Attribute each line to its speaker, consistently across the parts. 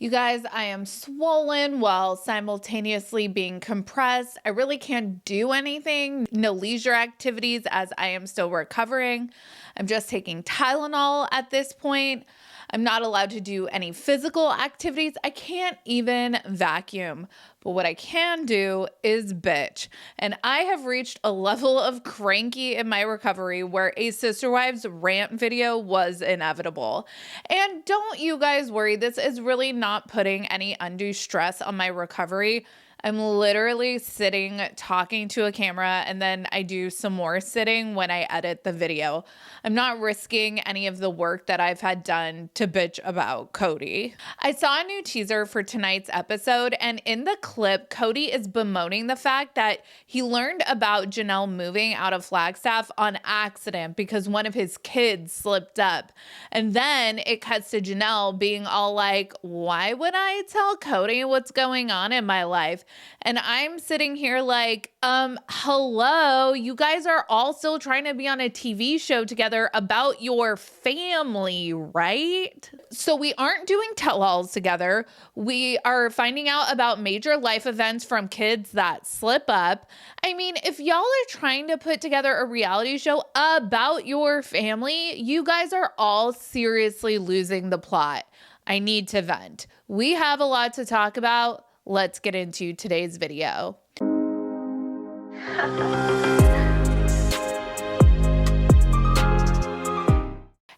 Speaker 1: You guys, I am swollen while simultaneously being compressed. I really can't do anything, no leisure activities as I am still recovering. I'm just taking Tylenol at this point. I'm not allowed to do any physical activities. I can't even vacuum. But what I can do is bitch. And I have reached a level of cranky in my recovery where a Sister Wives rant video was inevitable. And don't you guys worry, this is really not putting any undue stress on my recovery. I'm literally sitting talking to a camera and then I do some more sitting when I edit the video. I'm not risking any of the work that I've had done to bitch about Cody. I saw a new teaser for tonight's episode, and in the clip, Cody is bemoaning the fact that he learned about Janelle moving out of Flagstaff on accident because one of his kids slipped up. And then it cuts to Janelle being all like, why would I tell Cody what's going on in my life? And I'm sitting here like, hello, you guys are all still trying to be on a TV show together about your family, right? So we aren't doing tell-alls together. We are finding out about major life events from kids that slip up. I mean, if y'all are trying to put together a reality show about your family, you guys are all seriously losing the plot. I need to vent. We have a lot to talk about. Let's get into today's video.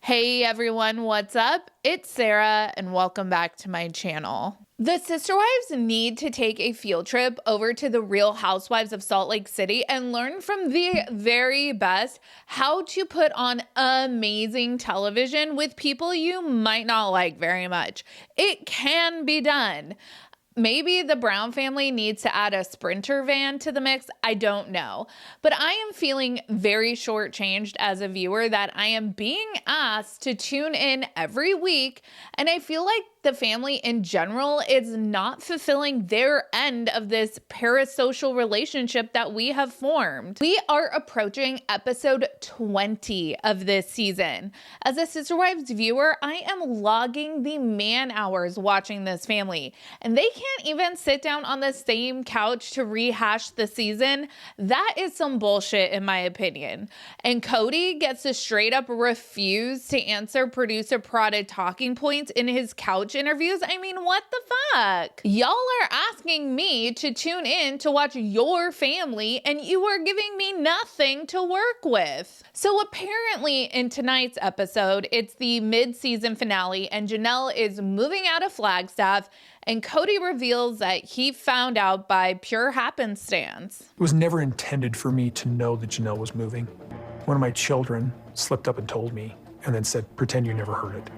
Speaker 1: Hey everyone, what's up? It's Sarah and welcome back to my channel. The Sister Wives need to take a field trip over to the Real Housewives of Salt Lake City and learn from the very best how to put on amazing television with people you might not like very much. It can be done. Maybe the Brown family needs to add a Sprinter van to the mix. I don't know. But I am feeling very shortchanged as a viewer that I am being asked to tune in every week. And I feel like the family in general is not fulfilling their end of this parasocial relationship that we have formed. We are approaching episode 20 of this season. As a Sister Wives viewer, I am logging the man hours watching this family, and they can't even sit down on the same couch to rehash the season. That is some bullshit in my opinion. And Cody gets to straight up refuse to answer producer prodded talking points in his couch interviews. I mean, what the fuck? Y'all are asking me to tune in to watch your family and you are giving me nothing to work with. So apparently in tonight's episode, it's the mid-season finale and Janelle is moving out of Flagstaff and Cody reveals that he found out by pure happenstance.
Speaker 2: It was never intended for me to know that Janelle was moving. One of my children slipped up and told me and then said, pretend you never heard it.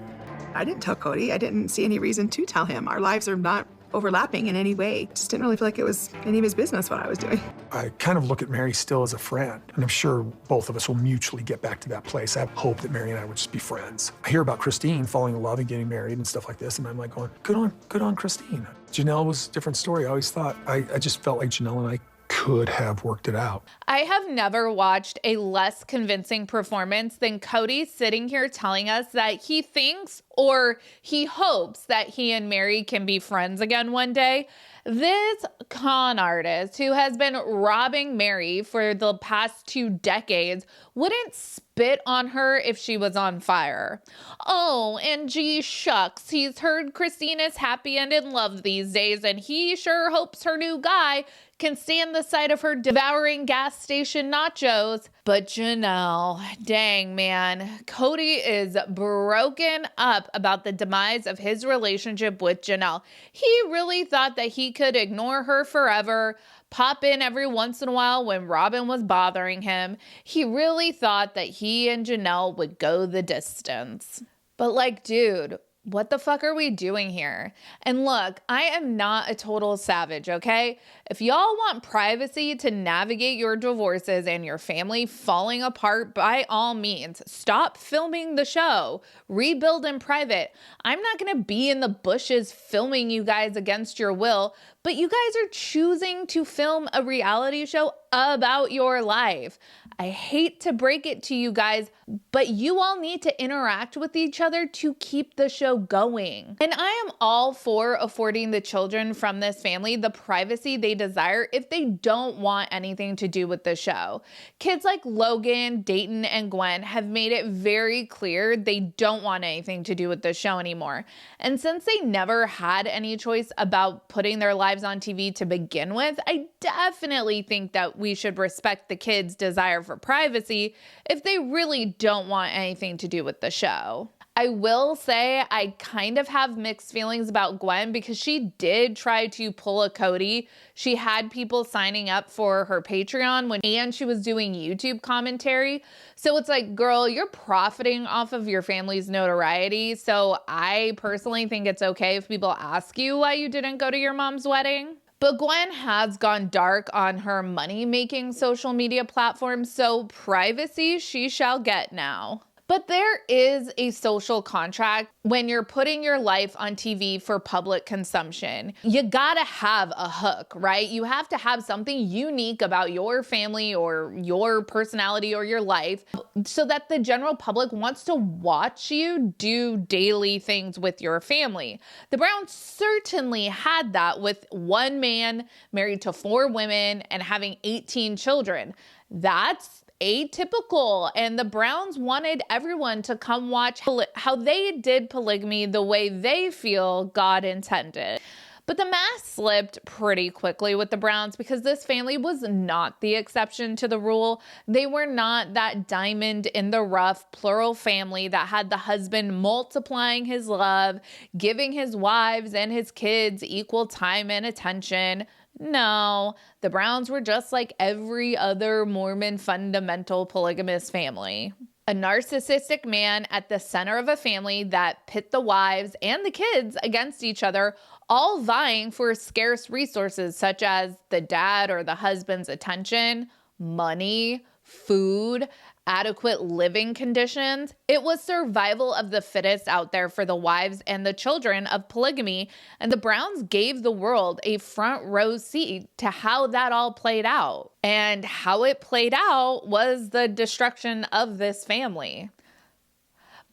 Speaker 3: I didn't tell Cody. I didn't see any reason to tell him. Our lives are not overlapping in any way. Just didn't really feel like it was any of his business what I was doing.
Speaker 2: I kind of look at Mary still as a friend, and I'm sure both of us will mutually get back to that place. I have hope that Mary and I would just be friends. I hear about Christine falling in love and getting married and stuff like this, and I'm like going, good on Christine. Janelle was a different story. I always thought, I just felt like Janelle and I could have worked it out.
Speaker 1: I have never watched a less convincing performance than Cody sitting here telling us that he thinks or he hopes that he and Mary can be friends again one day. This con artist who has been robbing Mary for the past 2 decades wouldn't spit on her if she was on fire. Oh, and gee shucks, he's heard Christine is happy and in love these days, and he sure hopes her new guy can stand the sight of her devouring gas station nachos. But Janelle, dang man, Cody is broken up about the demise of his relationship with Janelle. He really thought that he could ignore her forever, pop in every once in a while when Robin was bothering him. He really thought that he and Janelle would go the distance. But like, dude, what the fuck are we doing here? And look, I am not a total savage, okay? If y'all want privacy to navigate your divorces and your family falling apart, by all means, stop filming the show. Rebuild in private. I'm not gonna be in the bushes filming you guys against your will, but you guys are choosing to film a reality show about your life. I hate to break it to you guys, but you all need to interact with each other to keep the show going. And I am all for affording the children from this family the privacy they desire if they don't want anything to do with the show. Kids like Logan, Dayton, and Gwen have made it very clear they don't want anything to do with the show anymore. And since they never had any choice about putting their lives on TV to begin with, I definitely think that we should respect the kids' desire for privacy if they really don't want anything to do with the show. I will say I kind of have mixed feelings about Gwen because she did try to pull a Cody. She had people signing up for her Patreon and she was doing YouTube commentary. So it's like, girl, you're profiting off of your family's notoriety. So I personally think it's okay if people ask you why you didn't go to your mom's wedding. But Gwen has gone dark on her money-making social media platforms, so privacy she shall get now. But there is a social contract when you're putting your life on TV for public consumption. You gotta have a hook, right? You have to have something unique about your family or your personality or your life so that the general public wants to watch you do daily things with your family. The Browns certainly had that with one man married to 4 women and having 18 children. That's atypical, and the Browns wanted everyone to come watch how they did polygamy the way they feel God intended. But the mask slipped pretty quickly with the Browns because this family was not the exception to the rule. They were not that diamond in the rough plural family that had the husband multiplying his love, giving his wives and his kids equal time and attention. No, the Browns were just like every other Mormon fundamental polygamous family. A narcissistic man at the center of a family that pit the wives and the kids against each other, all vying for scarce resources such as the dad or the husband's attention, money, food, adequate living conditions. It was survival of the fittest out there for the wives and the children of polygamy, and the Browns gave the world a front row seat to how that all played out. And how it played out was the destruction of this family.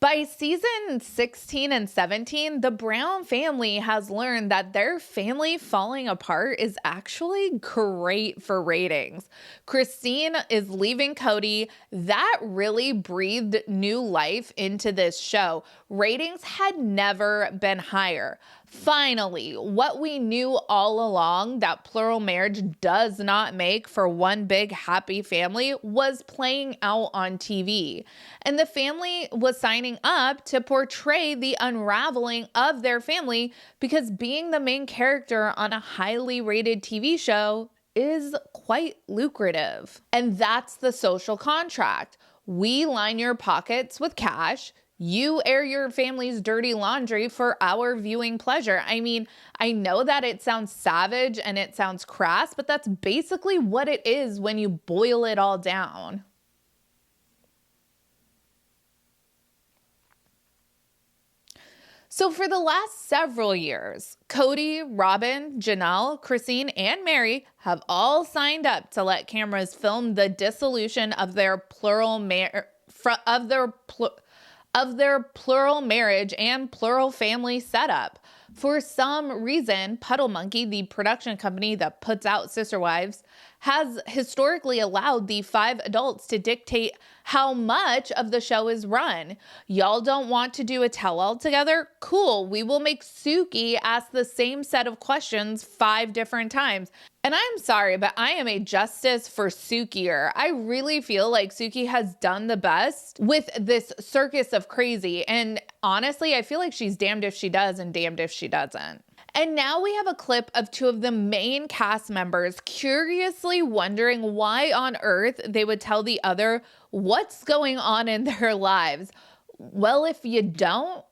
Speaker 1: By season 16 and 17, the Brown family has learned that their family falling apart is actually great for ratings. Christine is leaving Cody. That really breathed new life into this show. Ratings had never been higher. Finally, what we knew all along that plural marriage does not make for one big happy family was playing out on TV. And the family was signing up to portray the unraveling of their family because being the main character on a highly rated TV show is quite lucrative. And that's the social contract. We line your pockets with cash. You air your family's dirty laundry for our viewing pleasure. I mean, I know that it sounds savage and it sounds crass, but that's basically what it is when you boil it all down. So for the last several years, Cody, Robin, Janelle, Christine, and Mary have all signed up to let cameras film the dissolution of their plural marriage and plural family setup. For some reason, Puddle Monkey, the production company that puts out Sister Wives, has historically allowed the 5 adults to dictate how much of the show is run. Y'all don't want to do a tell-all together? Cool, we will make Suki ask the same set of questions 5 different times. And I'm sorry, but I am a justice for Sukier. I really feel like Suki has done the best with this circus of crazy. And honestly, I feel like she's damned if she does and damned if she doesn't. And now we have a clip of 2 of the main cast members curiously wondering why on earth they would tell the other what's going on in their lives. Well, if you don't,